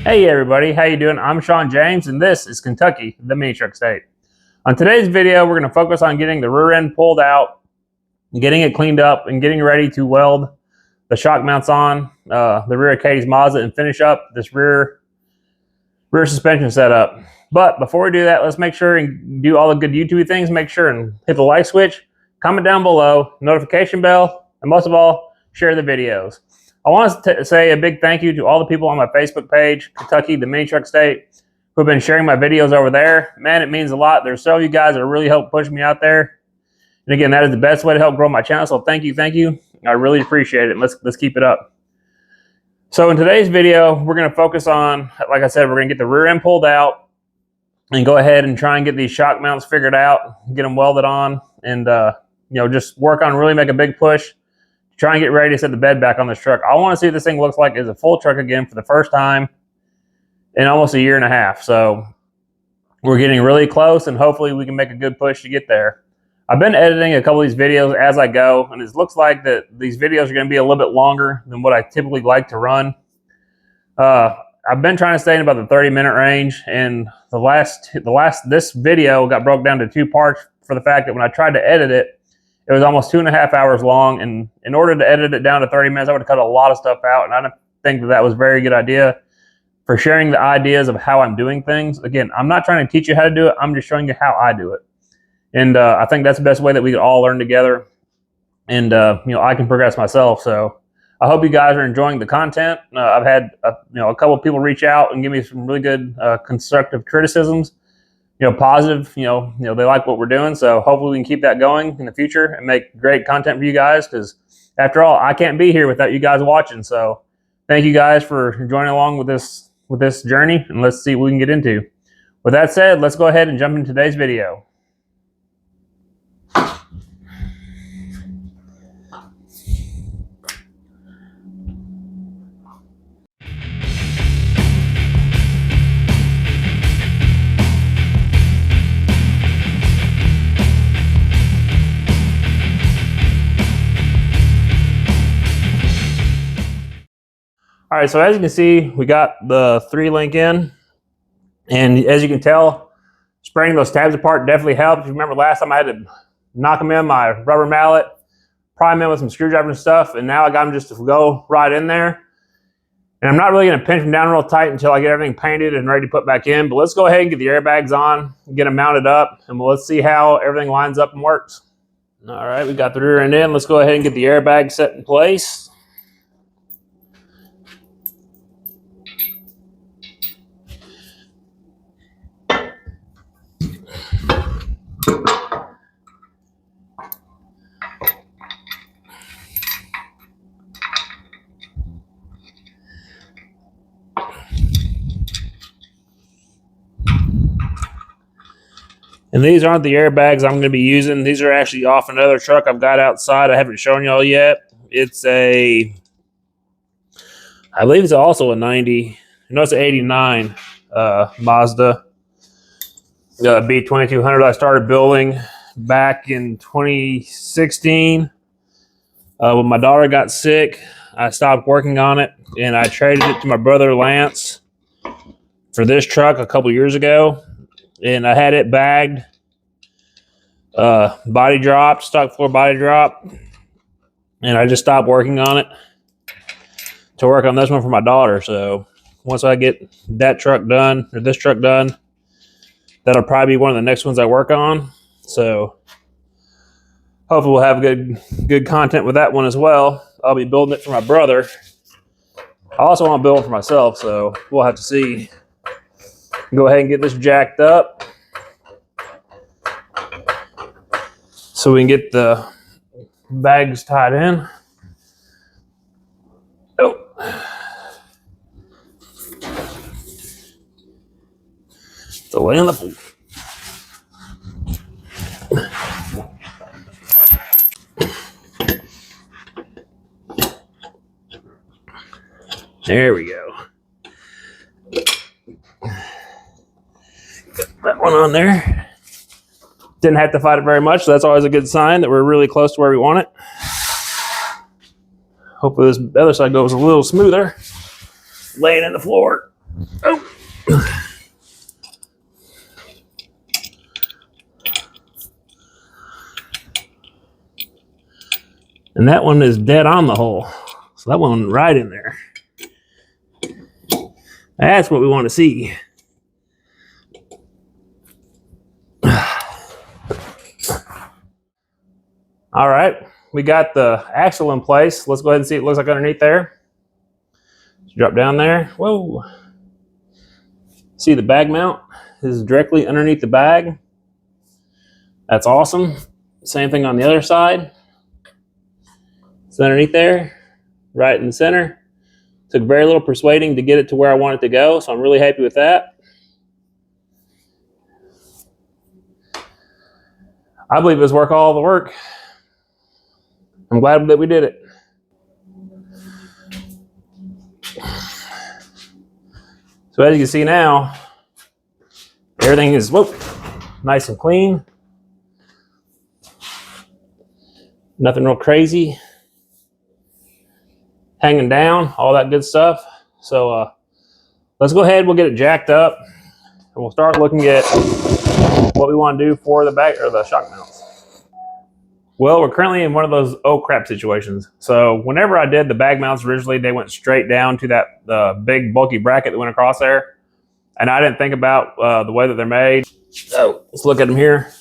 Hey everybody, how you doing? I'm Sean James and this is Kentucky, the mini truck state. On today's video, we're going to focus on getting the rear end pulled out, getting it cleaned up, and getting ready to weld the shock mounts on the rear of Kaydee's Mazda and finish up this rear suspension setup. But before we do that, let's make sure and do all the good YouTube things. Make sure and hit the like switch, comment down below, notification bell, and most of all, share the videos. I want to say a big thank you to all the people on my Facebook page, Kentucky, the mini truck state, who have been sharing my videos over there. Man, it means a lot. There's so you guys that really help push me out there. And again, that is the best way to help grow my channel. So thank you, thank you. I really appreciate it. Let's keep it up. So in today's video, we're going to focus on, like I said, we're going to get the rear end pulled out and go ahead and try and get these shock mounts figured out, get them welded on, and just work on really make a big push. Try and get ready to set the bed back on this truck. I want to see what this thing looks like as a full truck again for the first time in almost a year and a half. So we're getting really close, and hopefully we can make a good push to get there. I've been editing a couple of these videos as I go, and it looks like that these videos are going to be a little bit longer than what I typically like to run. I've been trying to stay in about the 30-minute range, and this video got broke down to two parts for the fact that when I tried to edit it, it was almost 2.5 hours long, and in order to edit it down to 30 minutes, I would have cut a lot of stuff out, and I don't think that was a very good idea for sharing the ideas of how I'm doing things. Again, I'm not trying to teach you how to do it. I'm just showing you how I do it. And I think that's the best way that we can all learn together, and I can progress myself. So I hope you guys are enjoying the content. I've had a couple of people reach out and give me some really good constructive criticisms. Positive, they like what we're doing. So hopefully we can keep that going in the future and make great content for you guys, because after all, I can't be here without you guys watching. So thank you guys for joining along with this journey, and let's see what we can get into. With that said, let's go ahead and jump into today's video. All right, so as you can see, we got the 3-link in, and as you can tell, spraying those tabs apart definitely helps. You remember last time I had to knock them in my rubber mallet, pry them in with some screwdrivers and stuff, and now I got them just to go right in there. And I'm not really going to pinch them down real tight until I get everything painted and ready to put back in, but let's go ahead and get the airbags on, get them mounted up, and let's see how everything lines up and works. All right, we got the rear end in. Let's go ahead and get the airbag set in place. And these aren't the airbags I'm going to be using. These are actually off another truck I've got outside. I haven't shown y'all yet. It's I believe it's also a 90. No, it's an 89 Mazda. B2200 I started building back in 2016. When my daughter got sick, I stopped working on it, and I traded it to my brother Lance for this truck a couple years ago. And I had it bagged, body dropped, stock floor body drop, and I just stopped working on it to work on this one for my daughter. So once I get that truck done, or this truck done, that'll probably be one of the next ones I work on. So hopefully we'll have good content with that one as well. I'll be building it for my brother. I also want to build it for myself, so we'll have to see. Go ahead and get this jacked up so we can get the bags tied in. Oh. So lay on the floor. There we go. That one on there. Didn't have to fight it very much, so that's always a good sign that we're really close to where we want it. Hopefully this other side goes a little smoother. Laying in the floor. Oh. And that one is dead on the hole. So that one went right in there. That's what we want to see. All right, we got the axle in place. Let's go ahead and see what it looks like underneath there. Drop down there. Whoa. See the bag mount? This is directly underneath the bag. That's awesome. Same thing on the other side. It's underneath there, right in the center. Took very little persuading to get it to where I want it to go, so I'm really happy with that. I believe it was worth all the work. I'm glad that we did it. So as you can see now, everything is nice and clean. Nothing real crazy. Hanging down, all that good stuff. So let's go ahead, we'll get it jacked up, and we'll start looking at what we want to do for the back or the shock mounts. Well, we're currently in one of those oh crap situations. So whenever I did the bag mounts originally, they went straight down to that big bulky bracket that went across there. And I didn't think about the way that they're made. So let's look at them here.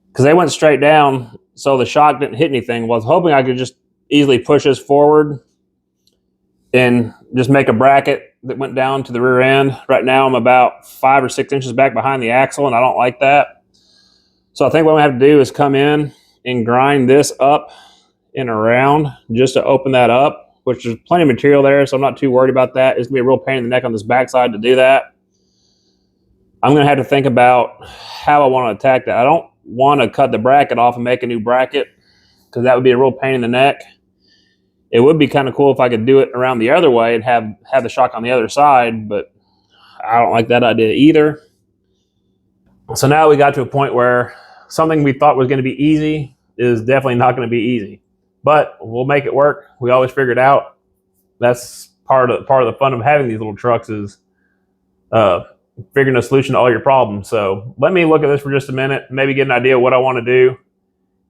Because they went straight down, so the shock didn't hit anything. I was hoping I could just easily push this forward and just make a bracket that went down to the rear end. Right now I'm about 5 or 6 inches back behind the axle, and I don't like that. So I think what we have to do is come in and grind this up and around just to open that up, which there's plenty of material there, so I'm not too worried about that. It's gonna be a real pain in the neck on this backside to do that. I'm gonna have to think about how I want to attack that. I don't want to cut the bracket off and make a new bracket, because that would be a real pain in the neck. It would be kind of cool if I could do it around the other way and have the shock on the other side, but I don't like that idea either. So now we got to a point where something we thought was going to be easy is definitely not going to be easy, but we'll make it work. We always figure it out. That's part of the fun of having these little trucks, is figuring a solution to all your problems. So let me look at this for just a minute, maybe get an idea of what I want to do,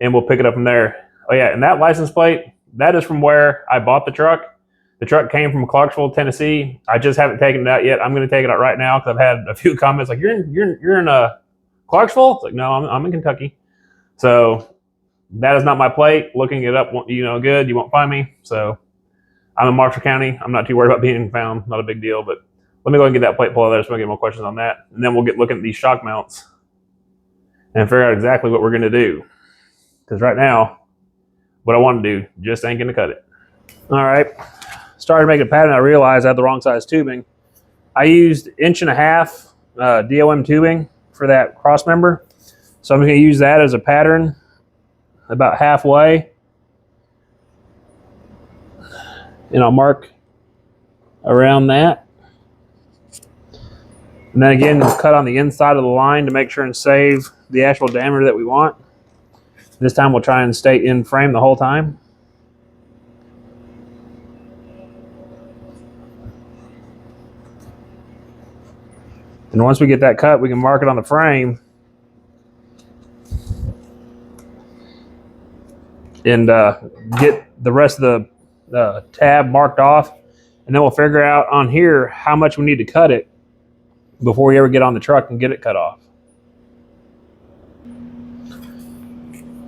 and we'll pick it up from there. Oh yeah, and that license plate, that is from where I bought the truck. The truck came from Clarksville, Tennessee. I just haven't taken it out yet. I'm going to take it out right now because I've had a few comments like, you're in Clarksville? It's like, no, I'm in Kentucky. So that is not my plate. Looking it up, good, you won't find me. So I'm in Marshall County. I'm not too worried about being found. Not a big deal, but let me go and get that plate pulled out there so I get more questions on that. And then we'll get looking at these shock mounts and figure out exactly what we're going to do. Because right now, what I want to do just ain't going to cut it. All right. Started making a pattern. I realized I had the wrong size tubing. I used 1.5 inch DOM tubing for that cross member. So I'm going to use that as a pattern about halfway. And I'll mark around that. And then again, we'll cut on the inside of the line to make sure and save the actual diameter that we want. This time we'll try and stay in frame the whole time. And once we get that cut, we can mark it on the frame and get the rest of the tab marked off. And then we'll figure out on here how much we need to cut it before we ever get on the truck and get it cut off.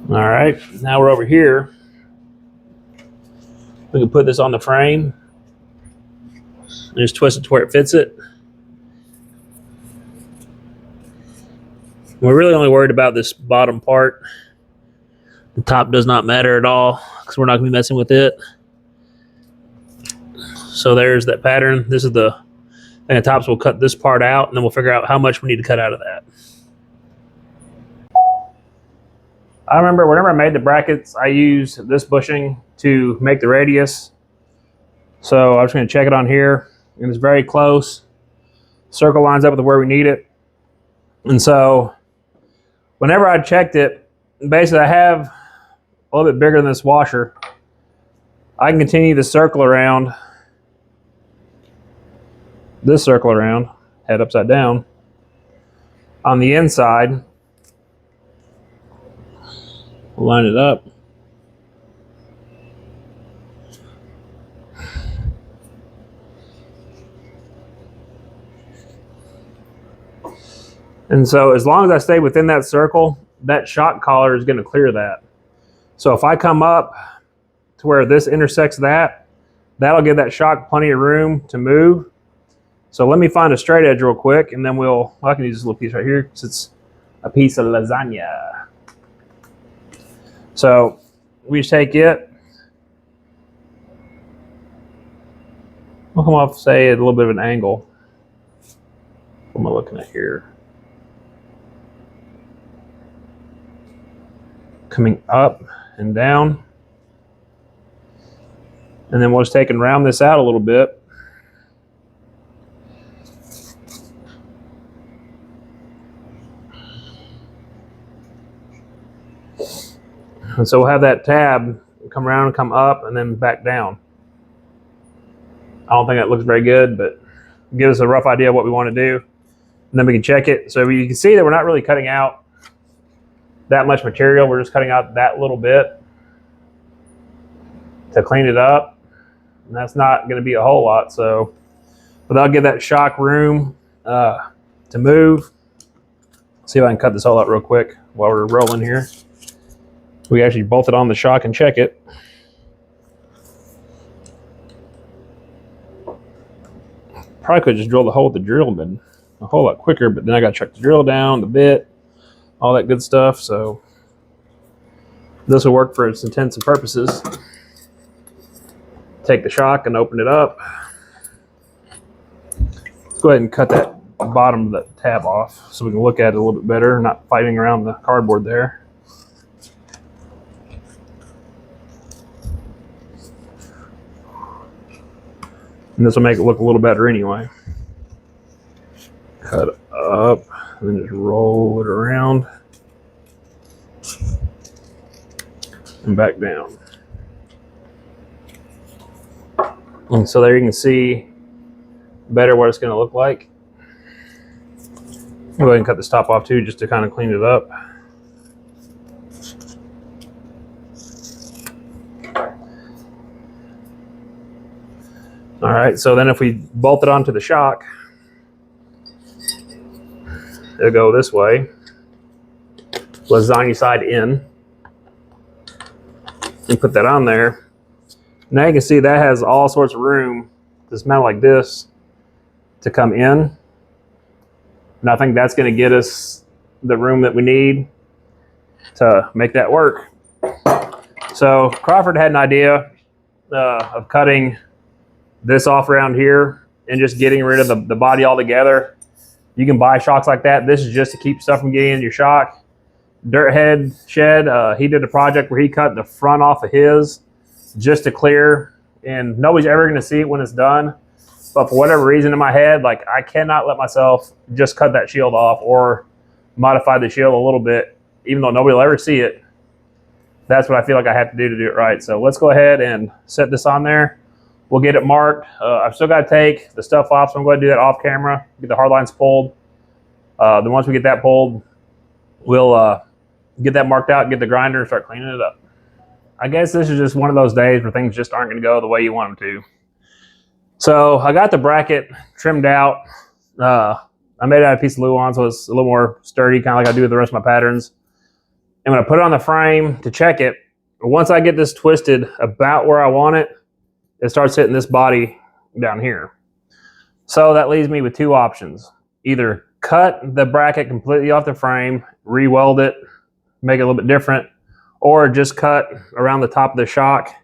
All right, now we're over here. We can put this on the frame and just twist it to where it fits it. We're really only worried about this bottom part. The top does not matter at all because we're not going to be messing with it. So there's that pattern. This is the thing at tops. We'll cut this part out, and then we'll figure out how much we need to cut out of that. I remember whenever I made the brackets, I used this bushing to make the radius. So I'm just going to check it on here, and it's very close. Circle lines up with where we need it. And so whenever I checked it, basically I have a little bit bigger than this washer. I can continue to circle around this circle around, head upside down. On the inside, line it up. And so as long as I stay within that circle, that shock collar is going to clear that. So if I come up to where this intersects that, that'll give that shock plenty of room to move. So let me find a straight edge real quick, and then I can use this little piece right here because it's a piece of lasagna. So we just take it. We'll come off, say, at a little bit of an angle. What am I looking at here? Coming up and down. And then we'll just take and round this out a little bit. And so we'll have that tab come around and come up and then back down. I don't think that looks very good, but give us a rough idea of what we want to do. And then we can check it. So you can see that we're not really cutting out that much material. We're just cutting out that little bit to clean it up. And that's not going to be a whole lot. So, but that'll give that shock room to move. See if I can cut this all out real quick while we're rolling here. We actually bolted on the shock and check it. Probably could just drill the hole with the drill bit a whole lot quicker, but then I got to check the drill down, the bit, all that good stuff. So this will work for its intents and purposes. Take the shock and open it up. Let's go ahead and cut that bottom of the tab off so we can look at it a little bit better, not fighting around the cardboard there. And this will make it look a little better anyway. Cut it up and then just roll it around and back down. And so there you can see better what it's going to look like. I'll go ahead and cut this top off too, just to kind of clean it up. All right, so then if we bolt it onto the shock, it'll go this way, lasagna side in, and put that on there. Now you can see that has all sorts of room, this metal like this, to come in. And I think that's going to get us the room that we need to make that work. So Crawford had an idea of cutting this off around here and just getting rid of the body altogether. You can buy shocks like that. This is just to keep stuff from getting in your shock. Dirthead Shed, he did a project where he cut the front off of his just to clear, and nobody's ever going to see it when it's done. But for whatever reason in my head, like, I cannot let myself just cut that shield off or modify the shield a little bit, even though nobody will ever see it. That's what I feel like I have to do it right. So let's go ahead and set this on there. We'll get it marked. I've still got to take the stuff off, so I'm going to do that off camera, get the hard lines pulled. Then once we get that pulled, we'll get that marked out, get the grinder, and start cleaning it up. I guess this is just one of those days where things just aren't going to go the way you want them to. So I got the bracket trimmed out. I made it out of a piece of Luan, so it's a little more sturdy, kind of like I do with the rest of my patterns. And when I put it on the frame to check it, once I get this twisted about where I want it, it starts hitting this body down here. So that leaves me with two options. Either cut the bracket completely off the frame, re-weld it, make it a little bit different, or just cut around the top of the shock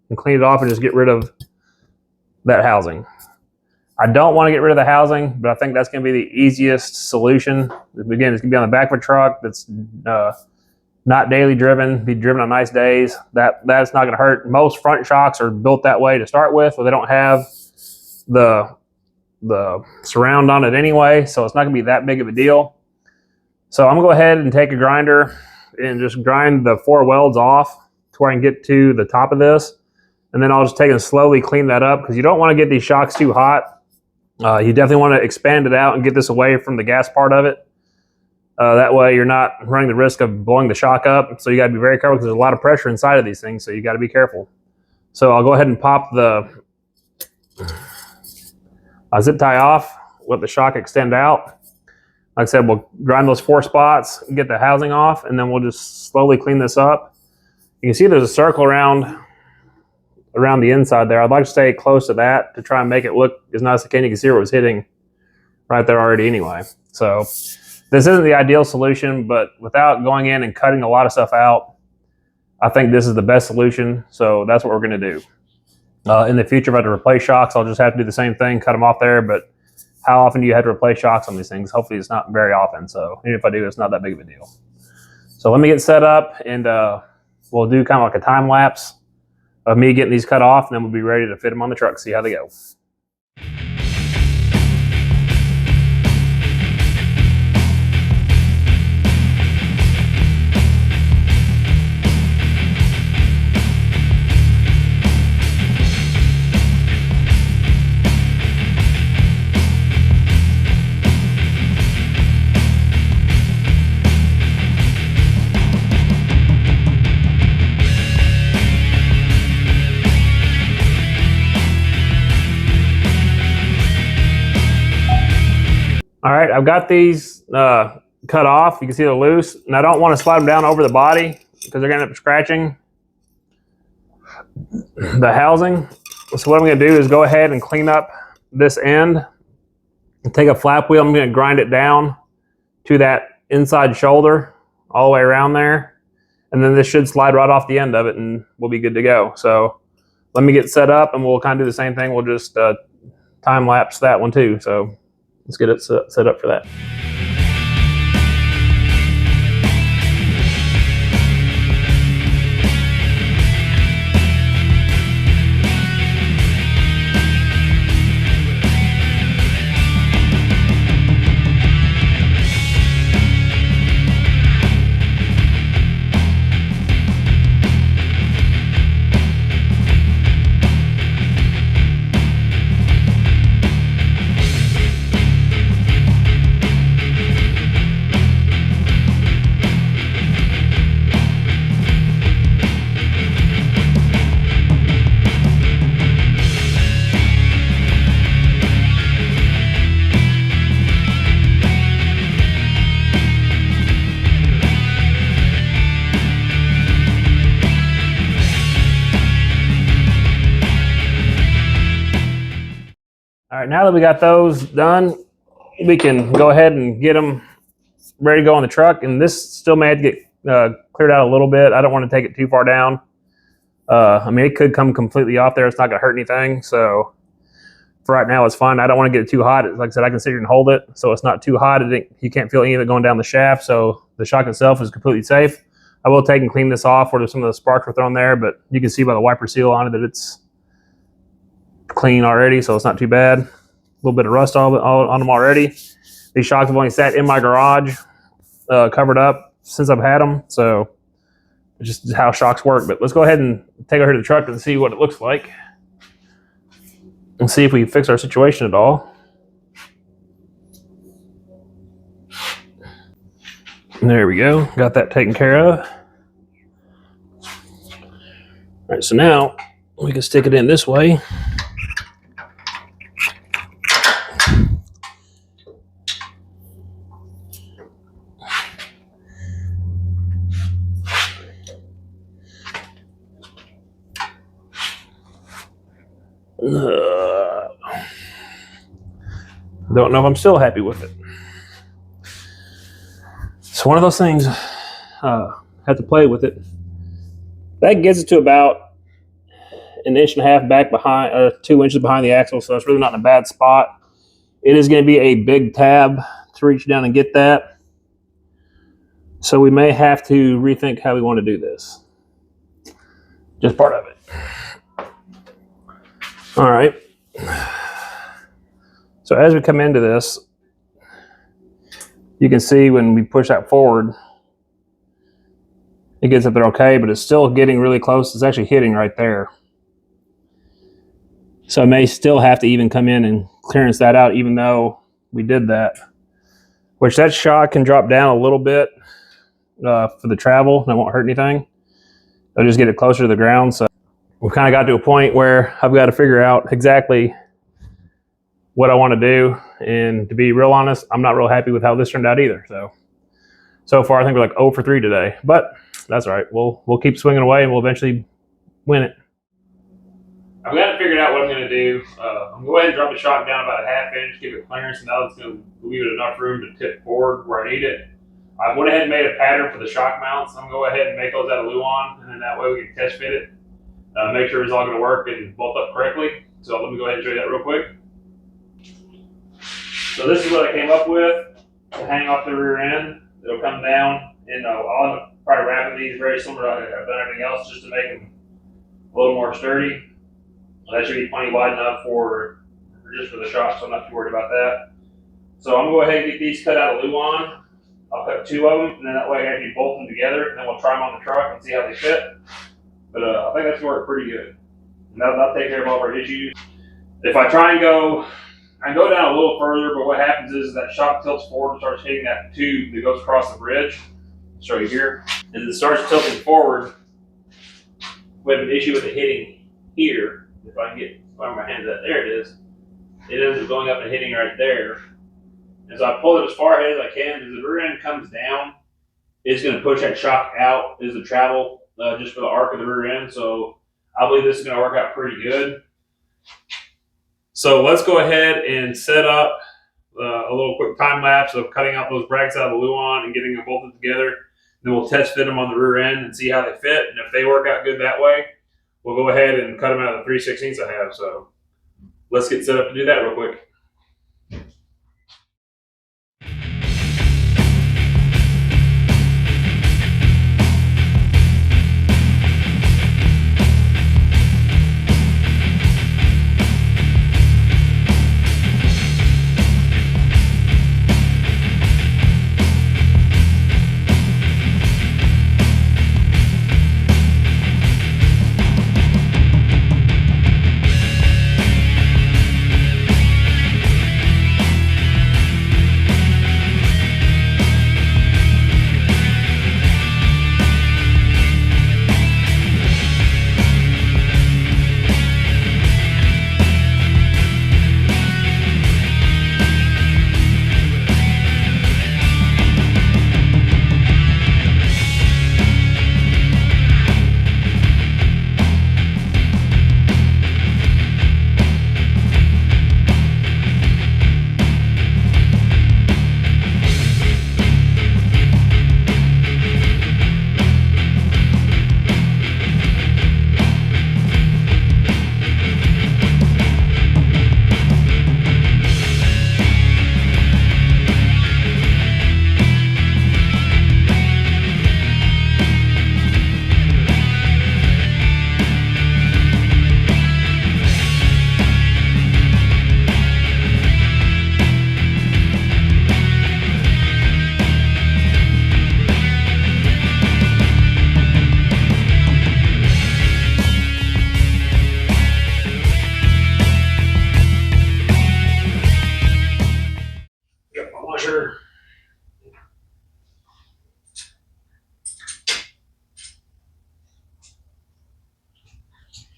and clean it off and just get rid of that housing. I don't want to get rid of the housing, but I think that's going to be the easiest solution. Again, it's going to be on the back of a truck that's not daily driven, be driven on nice days. That's not going to hurt. Most front shocks are built that way to start with, where they don't have the surround on it anyway, so it's not going to be that big of a deal. So I'm going to go ahead and take a grinder and just grind the 4 welds off to where I can get to the top of this. And then I'll just take and slowly clean that up, because you don't want to get these shocks too hot You definitely want to expand it out and get this away from the gas part of it. That way you're not running the risk of blowing the shock up. So you got to be very careful because there's a lot of pressure inside of these things. So you got to be careful. So I'll go ahead and pop the zip tie off, let the shock extend out. Like I said, we'll grind those 4 spots, get the housing off, and then we'll just slowly clean this up. You can see there's a circle around the inside there. I'd like to stay close to that to try and make it look as nice as I can. You can see where it was hitting right there already anyway. So this isn't the ideal solution, but without going in and cutting a lot of stuff out, I think this is the best solution. So that's what we're going to do. In the future, if I have to replace shocks, I'll just have to do the same thing, cut them off there. But how often do you have to replace shocks on these things? Hopefully it's not very often. So even if I do, it's not that big of a deal. So let me get set up, and we'll do kind of like a time lapse of me getting these cut off, and then we'll be ready to fit them on the truck, see how they go. All right, I've got these cut off. You can see they're loose, and I don't want to slide them down over the body because they're going to end up scratching the housing. So what I'm going to do is go ahead and clean up this end and take a flap wheel. I'm going to grind it down to that inside shoulder all the way around there, and then this should slide right off the end of it, and we'll be good to go. So let me get set up, and we'll kind of do the same thing. We'll just time lapse that one too. So let's get it set up for that. All right, now that we got those done, we can go ahead and get them ready to go on the truck. And this still may have to get cleared out a little bit. I don't want to take it too far down. I mean, it could come completely off there. It's not going to hurt anything. So for right now, it's fine. I don't want to get it too hot. Like I said, I can sit here and hold it so it's not too hot. You can't feel any of it going down the shaft. So the shock itself is completely safe. I will take and clean this off where some of the sparks were thrown there, but you can see by the wiper seal on it that it's clean already, so it's not too bad. A little bit of rust all on them already. These shocks have only sat in my garage, covered up since I've had them, so it's just how shocks work. But let's go ahead and take her to the truck and see what it looks like, and see if we can fix our situation at all. And there we go, got that taken care of. All right, so now we can stick it in this way. Don't know if I'm still happy with it. It's one of those things. Have to play with it. That gets it to about 1.5 inches back behind, 2 inches behind the axle, so it's really not in a bad spot. It is going to be a big tab to reach down and get that. So we may have to rethink how we want to do this. Just part of it. All right. So as we come into this, you can see when we push that forward, it gets up there okay, but it's still getting really close. It's actually hitting right there. So I may still have to even come in and clearance that out, even though we did that. Which that shock can drop down a little bit for the travel, and it won't hurt anything. I'll just get it closer to the ground. So we've kind of got to a point where I've got to figure out exactly what I want to do. And to be real honest, I'm not real happy with how this turned out either. So far, I think we're like 0 for 3 today, but that's all right. We'll keep swinging away and we'll eventually win it. I've got to figure out what I'm going to do. I'm going to go ahead and drop the shock down about a ½ inch, give it clearance, and now it's going to leave it enough room to tip forward where I need it. I went ahead and made a pattern for the shock mounts. I'm going to go ahead and make those out of Luan, and then that way we can test fit it, make sure it's all going to work and bolt up correctly. So let me go ahead and show you that real quick. So this is what I came up with to hang off the rear end. It'll come down, and I'll end up probably wrapping these very similar to I've done everything else just to make them a little more sturdy. That should be plenty wide enough for just for the shock, so I'm not too worried about that. So I'm going to go ahead and get these cut out of Luan. I'll cut 2 of them, and then that way I can actually bolt them together, and then we'll try them on the truck and see how they fit. But I think that's going to work pretty good. And that'll take care of all of our issues. If I try and I go down a little further, but what happens is that shock tilts forward and starts hitting that tube that goes across the bridge. I'll show you here. As it starts tilting forward, we have an issue with it hitting here. If I can get where my hand's at, there it is. It ends up going up and hitting right there. And so I pull it as far ahead as I can. As the rear end comes down, it's going to push that shock out as the travel just for the arc of the rear end. So I believe this is going to work out pretty good. So let's go ahead and set up a little quick time lapse of cutting out those brackets out of the Luan and getting them bolted together. Then we'll test fit them on the rear end and see how they fit. And if they work out good that way, we'll go ahead and cut them out of the 3/16 I have. So let's get set up to do that real quick.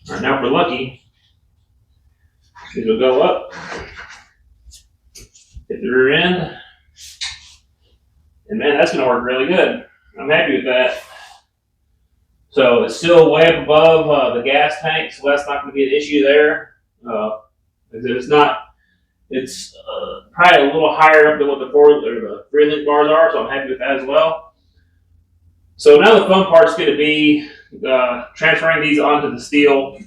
All right, now if we're lucky, it'll go up, hit the rear end, and man, that's going to work really good. I'm happy with that. So it's still way up above the gas tank, so that's not going to be an issue there. It's not. It's probably a little higher up than what the 3-link bars are, so I'm happy with that as well. So now the fun part is going to be transferring these onto the steel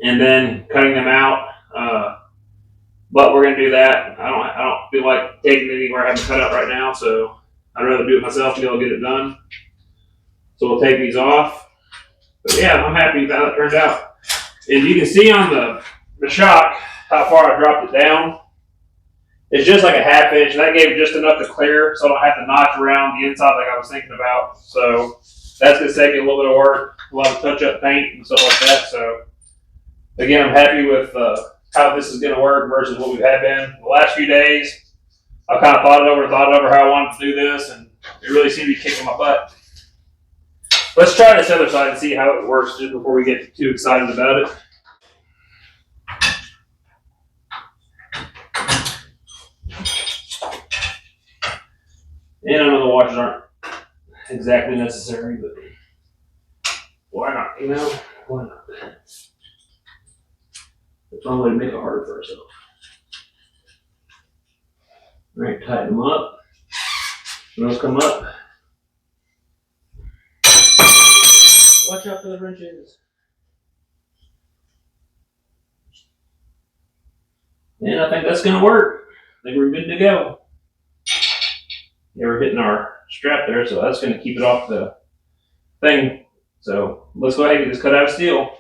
and then cutting them out. But we're going to do that. I don't feel like taking it anywhere I haven't cut out right now, so I'd rather do it myself to be able to get it done. So we'll take these off. But yeah, I'm happy with how it turned out. And you can see on the shock how far I dropped it down. It's just like a ½ inch, and that gave just enough to clear so I don't have to notch around the inside like I was thinking about. So that's going to save me a little bit of work, a lot of touch-up paint and stuff like that. So Again, I'm happy with how this is going to work versus what we've had been the last few days. I kind of thought it over how I wanted to do this, and it really seemed to be kicking my butt. Let's try this other side and see how it works just before we get too excited about it. And I know the washers aren't exactly necessary, but why not? You know, why not? It's one way to make it hard for ourselves. All right, tighten them up. When those come up, watch out for the wrenches. And I think that's going to work. I think we're good to go. Yeah, we're hitting our strap there, so that's going to keep it off the thing. So let's go ahead and get this cut out of steel.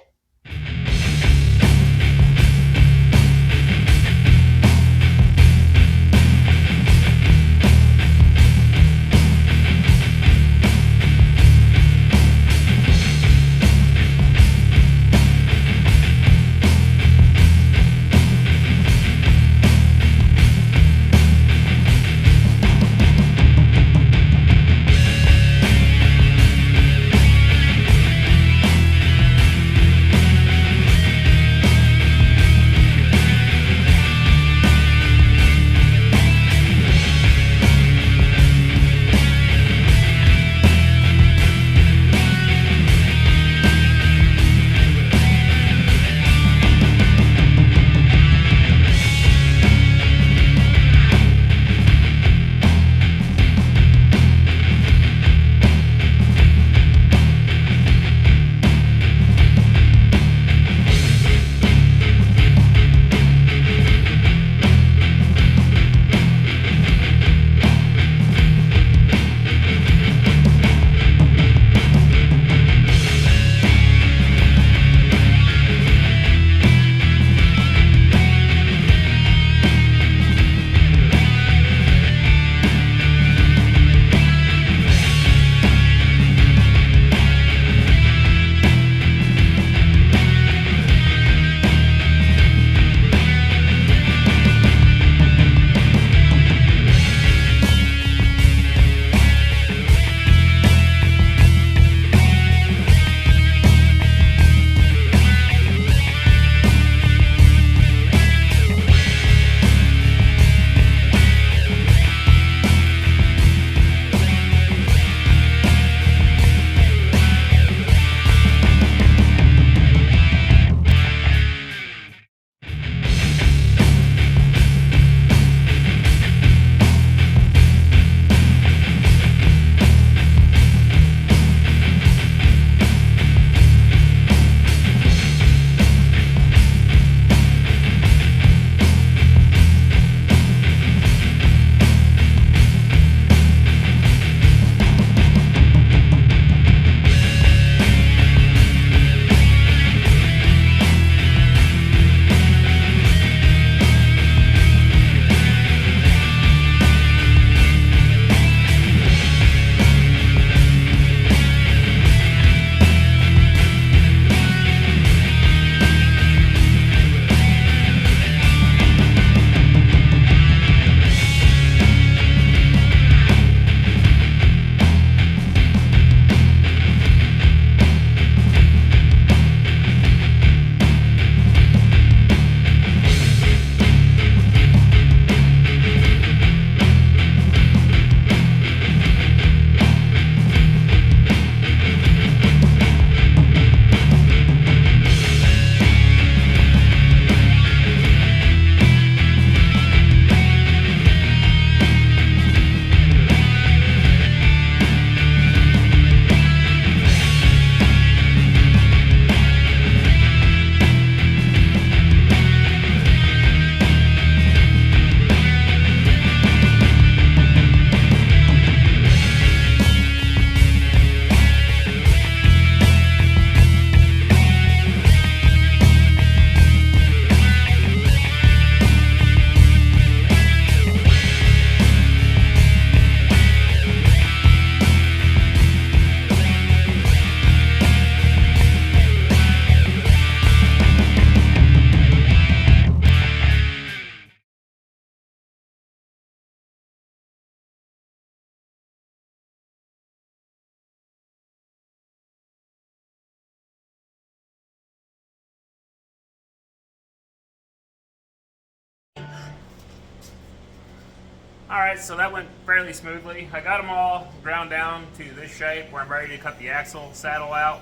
Alright, so that went fairly smoothly. I got them all ground down to this shape where I'm ready to cut the axle saddle out.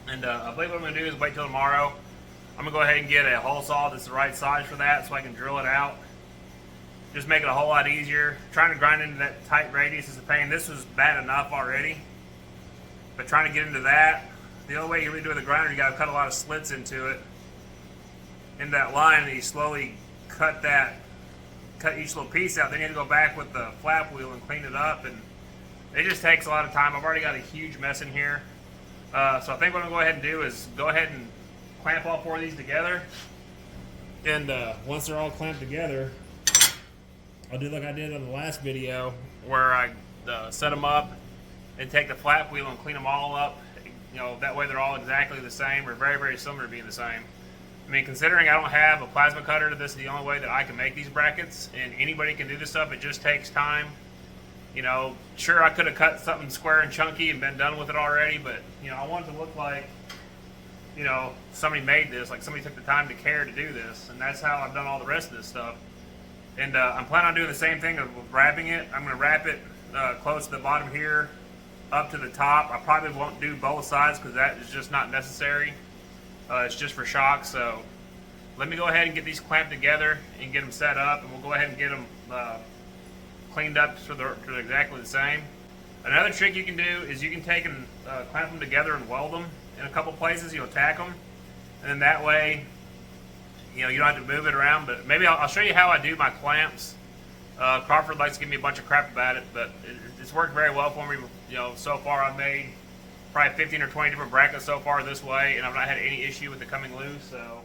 And I believe what I'm going to do is wait till tomorrow. I'm going to go ahead and get a hole saw that's the right size for that so I can drill it out. Just make it a whole lot easier. Trying to grind into that tight radius is a pain. This was bad enough already. But trying to get into that, the only way you really do it with a grinder, you got to cut a lot of slits into it. In that line, and you slowly cut each little piece out. Then you have to go back with the flap wheel and clean it up, and it just takes a lot of time. I've already got a huge mess in here. So I think what I'm going to go ahead and do is go ahead and clamp all four of these together. And once they're all clamped together, I'll do like I did on the last video where I set them up and take the flap wheel and clean them all up. You know, that way they're all exactly the same or very, very similar to being the same. I mean, considering I don't have a plasma cutter, this is the only way that I can make these brackets, and anybody can do this stuff. It just takes time. You know, sure, I could have cut something square and chunky and been done with it already, but, you know, I want it to look like, you know, somebody made this, like somebody took the time to care to do this, and that's how I've done all the rest of this stuff. And I'm planning on doing the same thing with wrapping it. I'm going to wrap it close to the bottom here, up to the top. I probably won't do both sides because that is just not necessary. It's just for shock. So let me go ahead and get these clamped together and get them set up, and we'll go ahead and get them cleaned up so they're exactly the same. Another trick you can do is you can take and clamp them together and weld them in a couple places. You'll tack them, and then that way, you know, you don't have to move it around. But maybe I'll show you how I do my clamps. Crawford likes to give me a bunch of crap about it, but it's worked very well for me. You know, so far I've made probably 15 or 20 different brackets so far this way, and I've not had any issue with it coming loose. So.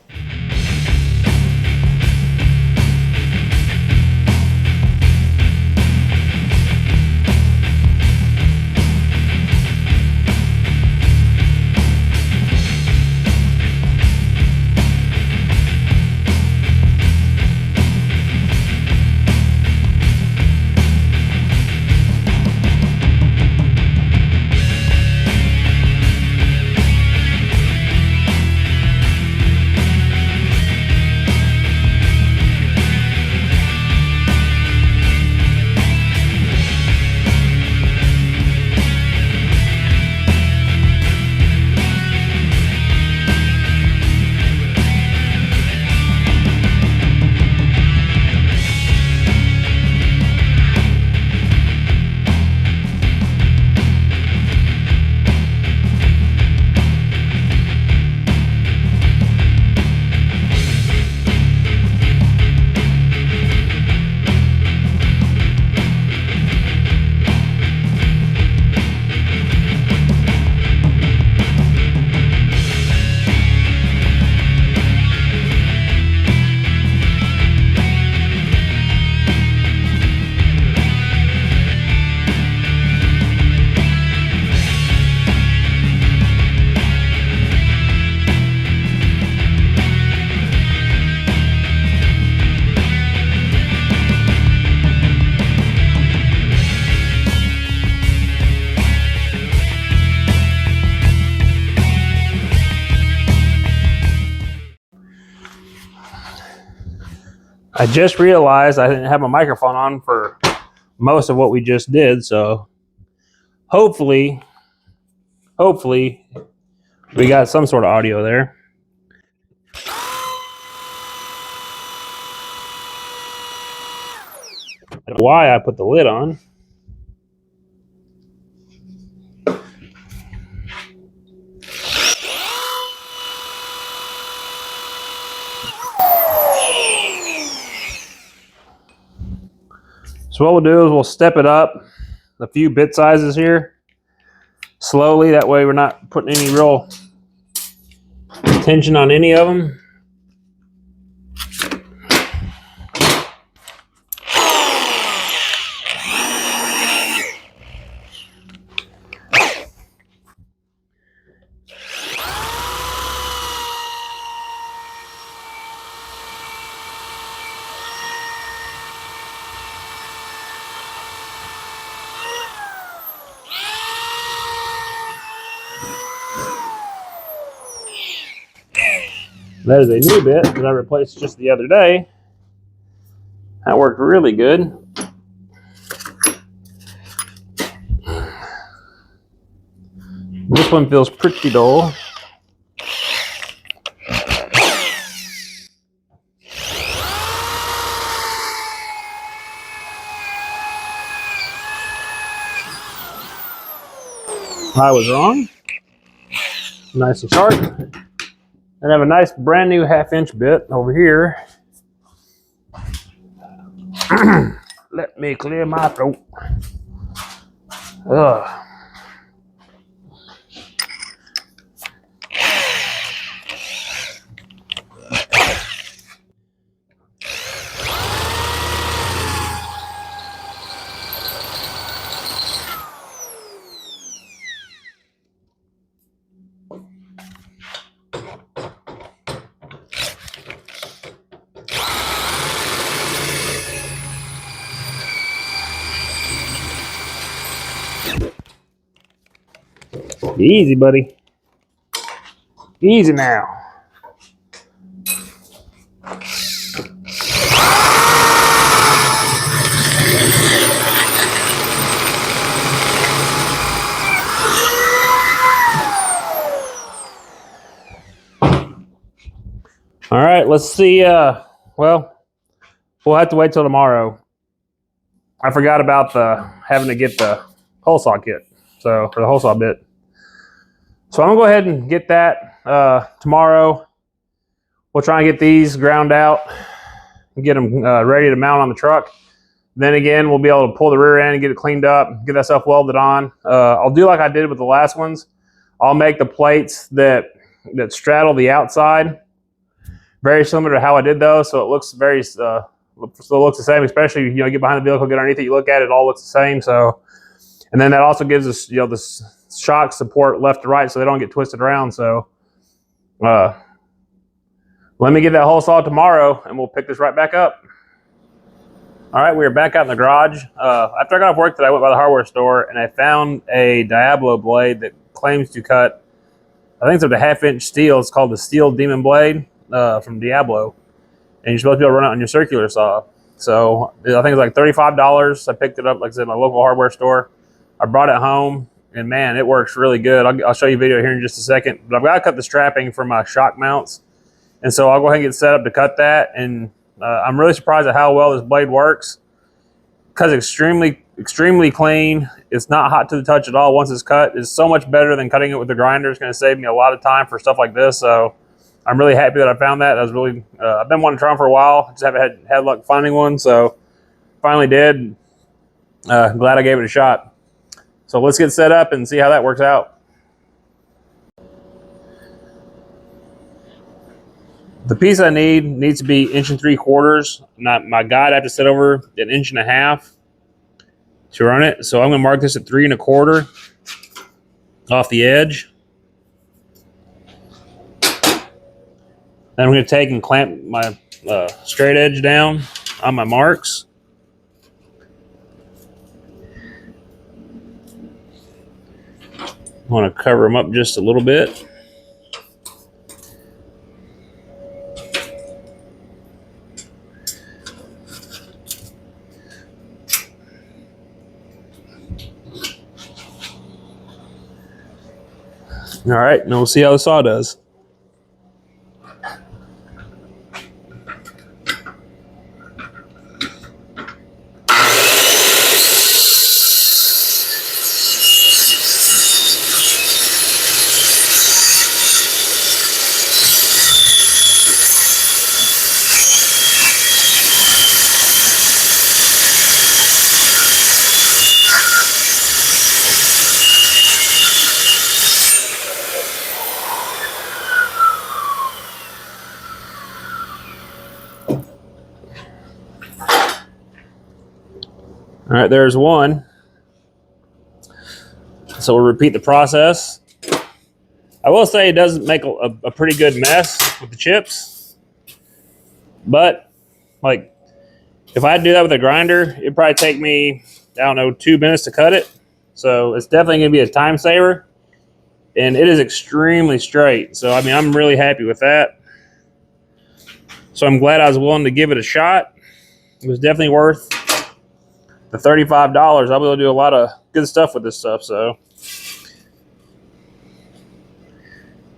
I just realized I didn't have my microphone on for most of what we just did, so hopefully we got some sort of audio there. I don't know why I put the lid on. So what we'll do is we'll step it up a few bit sizes here slowly. That way we're not putting any real tension on any of them. That is a new bit that I replaced just the other day. That worked really good. This one feels pretty dull. I was wrong. Nice and sharp. And I have a nice brand new 1/2" bit over here. Let me clear my throat. Ugh. Easy, buddy. Easy now. All right, let's see. Well, we'll have to wait till tomorrow. I forgot about having to get the hole saw kit, so for the hole saw bit. So I'm gonna go ahead and get that tomorrow. We'll try and get these ground out and get them ready to mount on the truck. Then again, we'll be able to pull the rear end and get it cleaned up, get that stuff welded on. I'll do like I did with the last ones. I'll make the plates that straddle the outside very similar to how I did those, so it looks very still looks the same. Especially you get behind the vehicle, get underneath it, you look at it, it all looks the same. So, and then that also gives us this shock support left to right, so they don't get twisted around. So, let me get that hole saw tomorrow, and we'll pick this right back up. All right, we are back out in the garage. After I got off work today, I went by the hardware store and I found a Diablo blade that claims to cut, I think it's a 1/2" steel. It's called the Steel Demon Blade from Diablo. And you're supposed to be able to run it on your circular saw. So I think it's like $35. I picked it up, like I said, at my local hardware store. I brought it home, and man, it works really good. I'll show you a video here in just a second. But I've got to cut the strapping for my shock mounts. And so I'll go ahead and get set up to cut that. And I'm really surprised at how well this blade works. Because it's extremely clean. It's not hot to the touch at all once it's cut. It's so much better than cutting it with the grinder. It's going to save me a lot of time for stuff like this. So I'm really happy that I found that. I've been wanting to try them for a while. Just haven't had luck finding one. So finally did. Glad I gave it a shot. So let's get set up and see how that works out. The piece I need needs to be 1 3/4. My guide, I have to set over 1 1/2 to run it. So I'm going to mark this at 3 1/4 off the edge. Then I'm going to take and clamp my straight edge down on my marks. I want to cover them up just a little bit. All right, and we'll see how the saw does. All right, there's one. So we'll repeat the process. I will say it does make a pretty good mess with the chips. But, like, if I had to do that with a grinder, it'd probably take me, I don't know, 2 minutes to cut it. So it's definitely going to be a time saver. And it is extremely straight. So, I mean, I'm really happy with that. So I'm glad I was willing to give it a shot. It was definitely worth the $35. I'll be able to do a lot of good stuff with this stuff. So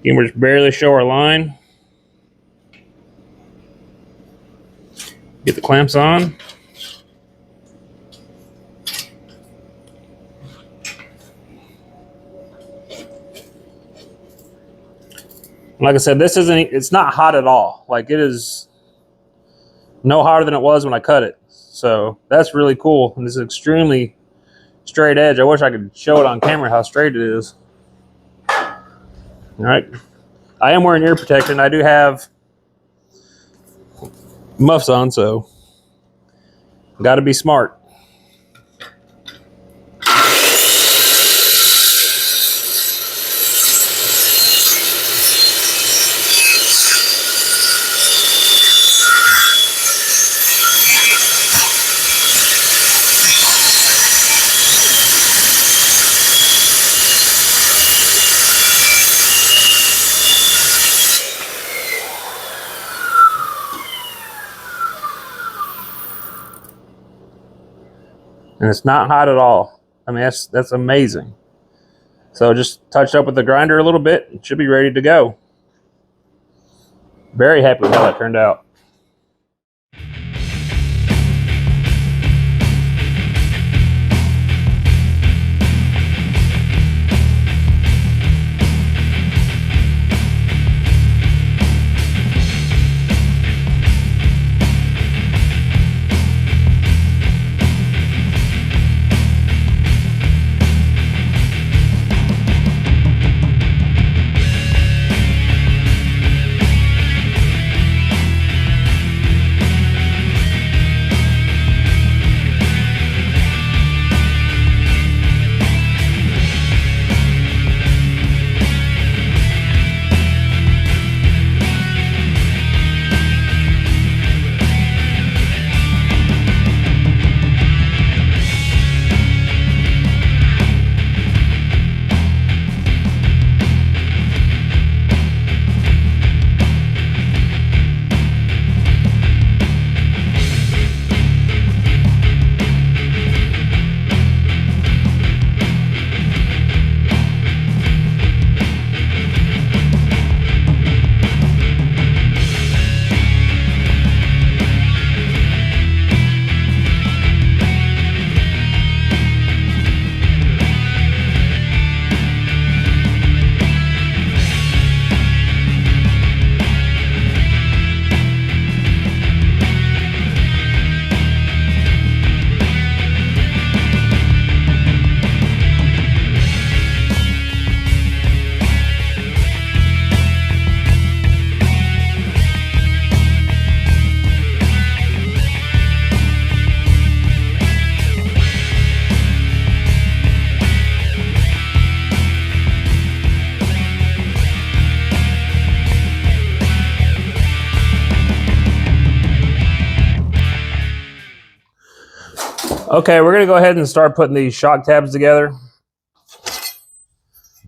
Again, we're just barely show our line. Get the clamps on. Like I said, it's not hot at all. Like, it is no hotter than it was when I cut it. So that's really cool. And this is extremely straight edge. I wish I could show it on camera how straight it is. All right. I am wearing ear protection. I do have muffs on, so got to be smart. And it's not hot at all. I mean, that's amazing. So just touched up with the grinder a little bit. It should be ready to go. Very happy with how that turned out. Okay, we're gonna go ahead and start putting these shock tabs together.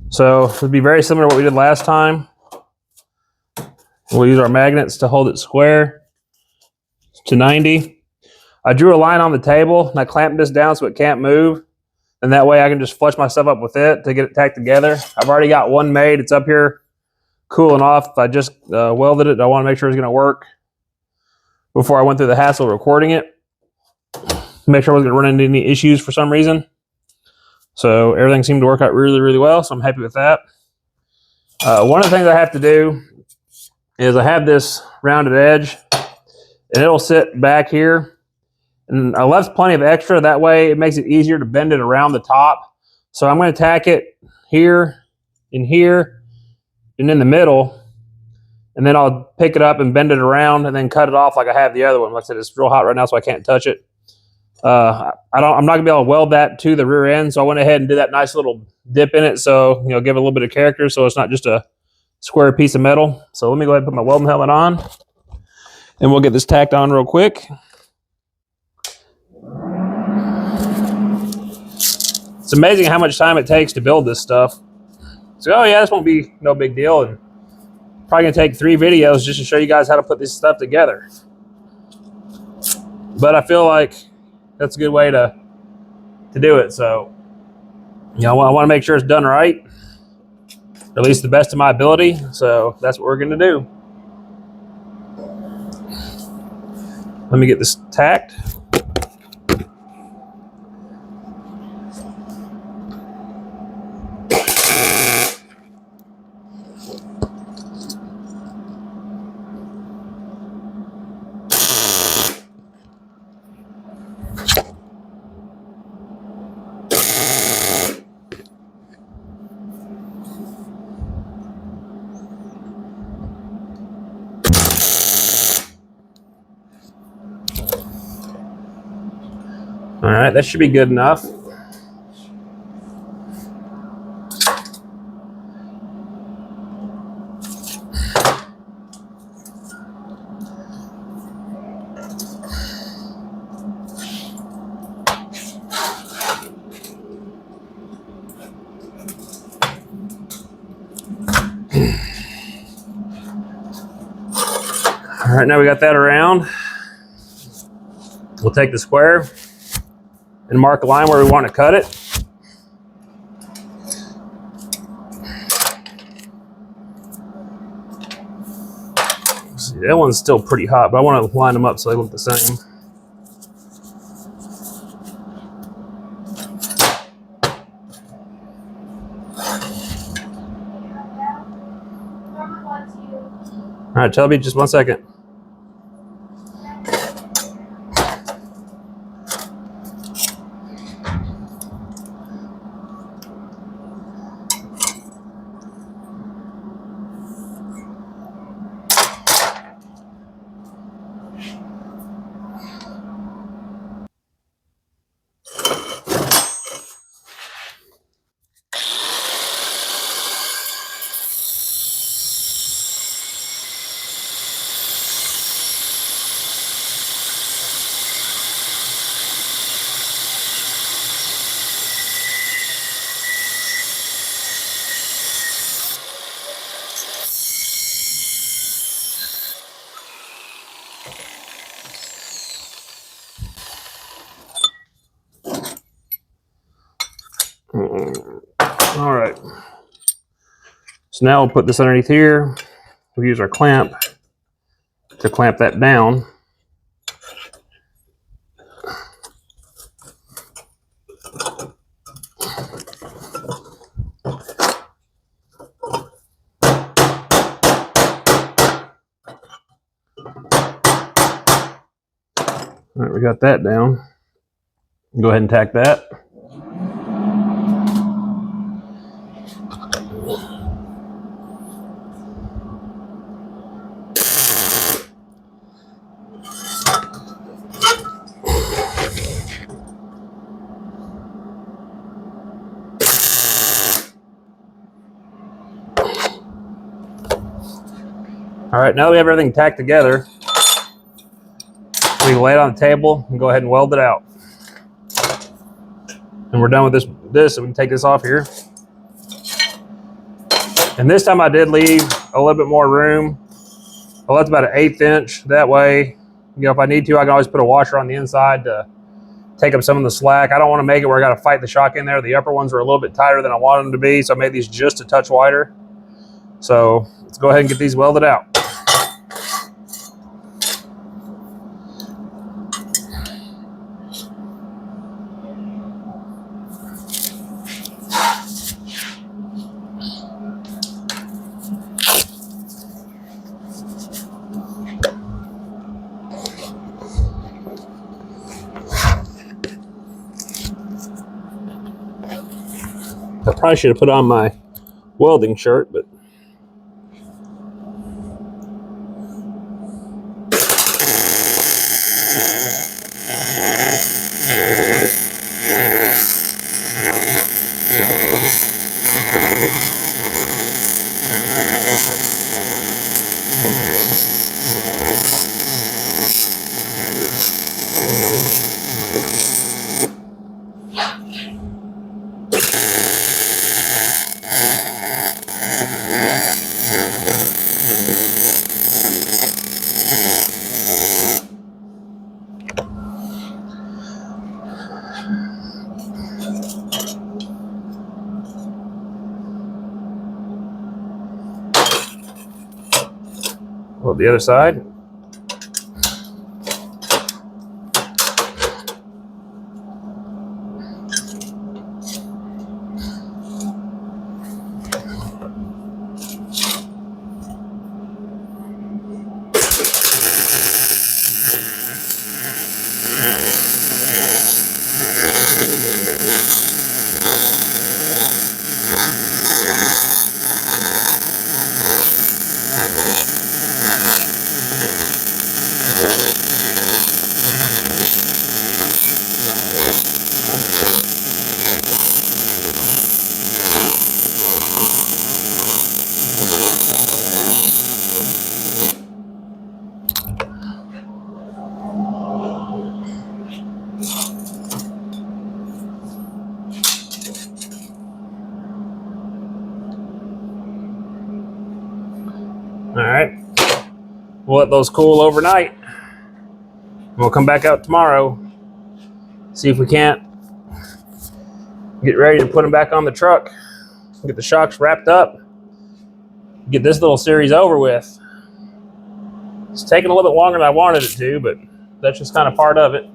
So it'll be very similar to what we did last time. We'll use our magnets to hold it square to 90. I drew a line on the table and I clamped this down so it can't move. And that way I can just flush myself up with it to get it tacked together. I've already got one made. It's up here cooling off. I just welded it. I want to make sure it's gonna work before I went through the hassle of recording it. Make sure I wasn't gonna run into any issues for some reason. So everything seemed to work out really, really well. So I'm happy with that. One of the things I have to do is I have this rounded edge and it'll sit back here. And I left plenty of extra. That way it makes it easier to bend it around the top. So I'm going to tack it here and in the middle. And then I'll pick it up and bend it around and then cut it off like I have the other one. Like I said, it's real hot right now, so I can't touch it. I'm not gonna be able to weld that to the rear end, so I went ahead and did that nice little dip in it, so give it a little bit of character, so it's not just a square piece of metal. So let me go ahead and put my welding helmet on, and we'll get this tacked on real quick. It's amazing how much time it takes to build this stuff. So, oh yeah, this won't be no big deal, and probably gonna take 3 videos just to show you guys how to put this stuff together. But I feel like that's a good way to do it. So, I want to make sure it's done right. at least the best of my ability. So that's what we're going to do. Let me get this tacked. All right, that should be good enough. All right, now we got that around. We'll take the square and mark a line where we want to cut it. See, that one's still pretty hot, but I want to line them up so they look the same. All right, Shelby, just 1 second. All right. So now we'll put this underneath here. We'll use our clamp to clamp that down. All right, we got that down. Go ahead and tack that. All right, now that we have everything tacked together, we can lay it on the table and go ahead and weld it out. And we're done with this, so we can take this off here. And this time I did leave a little bit more room. I left about an 1/8 inch. That way, you know, if I need to, I can always put a washer on the inside to take up some of the slack. I don't want to make it where I got to fight the shock in there. The upper ones are a little bit tighter than I wanted them to be, so I made these just a touch wider. So let's go ahead and get these welded out. I probably should have put on my welding shirt, but Flip the other side. All right, we'll let those cool overnight. We'll come back out tomorrow, see if we can't get ready to put them back on the truck, get the shocks wrapped up, get this little series over with. It's taking a little bit longer than I wanted it to, but that's just kind of part of it.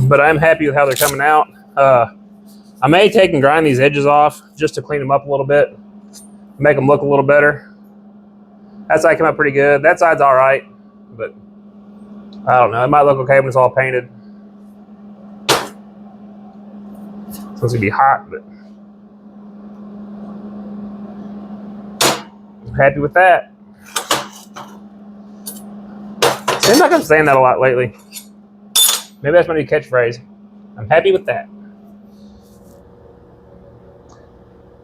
But I'm happy with how they're coming out. I may take and grind these edges off just to clean them up a little bit, make them look a little better. That side came out pretty good. That side's all right, but I don't know. It might look okay when it's all painted. It's supposed to be hot, but I'm happy with that. Seems like I'm saying that a lot lately. Maybe that's my new catchphrase. I'm happy with that.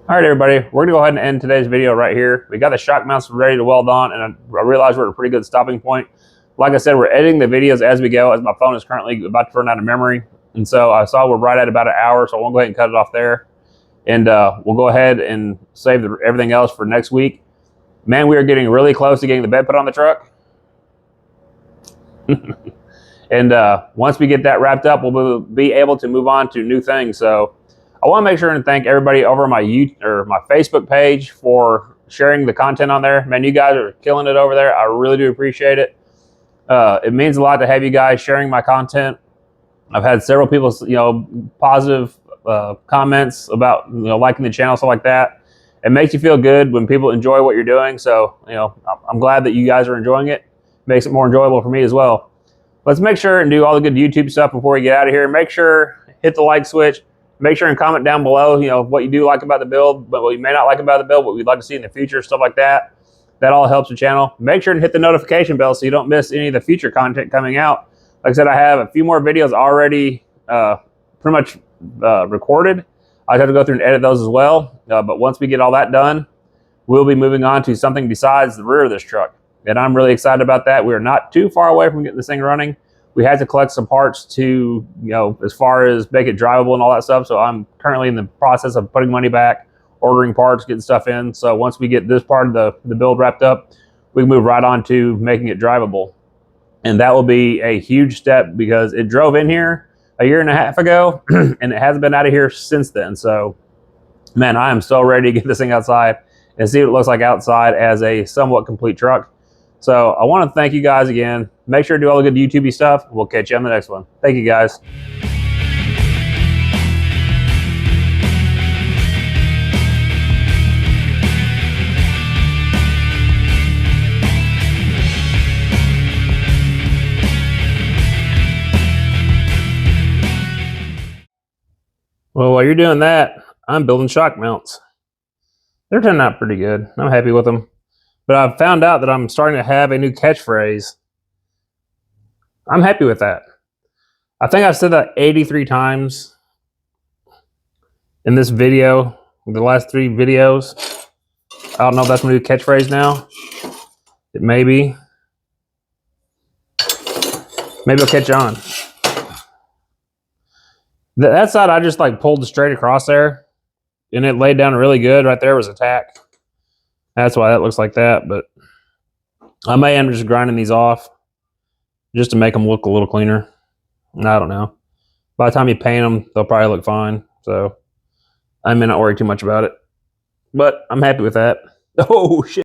All right, everybody, we're gonna go ahead and end today's video right here. We got the shock mounts ready to weld on, and I realized we're at a pretty good stopping point. Like I said, we're editing the videos as we go, as my phone is currently about to run out of memory. And so I saw we're right at about an hour, so I won't go ahead and cut it off there. And we'll go ahead and save everything else for next week. Man, we are getting really close to getting the bed put on the truck. And once we get that wrapped up, we'll be able to move on to new things. So I want to make sure and thank everybody over my my Facebook page for sharing the content on there. Man, you guys are killing it over there. I really do appreciate it. It means a lot to have you guys sharing my content. I've had several people, positive comments about, liking the channel, stuff like that. It makes you feel good when people enjoy what you're doing. So, I'm glad that you guys are enjoying it. Makes it more enjoyable for me as well. Let's make sure and do all the good YouTube stuff before we get out of here. Make sure, hit the like switch. Make sure and comment down below, what you do like about the build, but what you may not like about the build, what we'd like to see in the future, stuff like that. That all helps the channel. Make sure and hit the notification bell so you don't miss any of the future content coming out. Like I said, I have a few more videos already pretty much recorded. I have to go through and edit those as well. But once we get all that done, we'll be moving on to something besides the rear of this truck. And I'm really excited about that. We're not too far away from getting this thing running. We had to collect some parts to, as far as make it drivable and all that stuff. So I'm currently in the process of putting money back, ordering parts, getting stuff in. So once we get this part of the build wrapped up, we can move right on to making it drivable. And that will be a huge step because it drove in here a year and a half ago and it hasn't been out of here since then. So, man, I am so ready to get this thing outside and see what it looks like outside as a somewhat complete truck. So I want to thank you guys again. Make sure to do all the good YouTube stuff. We'll catch you on the next one. Thank you, guys. Well, while you're doing that, I'm building shock mounts. They're turning out pretty good. I'm happy with them. But I've found out that I'm starting to have a new catchphrase. I'm happy with that. I think I've said that 83 times in this video, the last 3 videos. I don't know if that's my new catchphrase now. It may be. Maybe it'll catch on. That side I just pulled straight across there and it laid down really good. Right there was a tack. That's why that looks like that, but I may end up just grinding these off just to make them look a little cleaner. I don't know. By the time you paint them, they'll probably look fine. So I may not worry too much about it, but I'm happy with that. Oh, shit.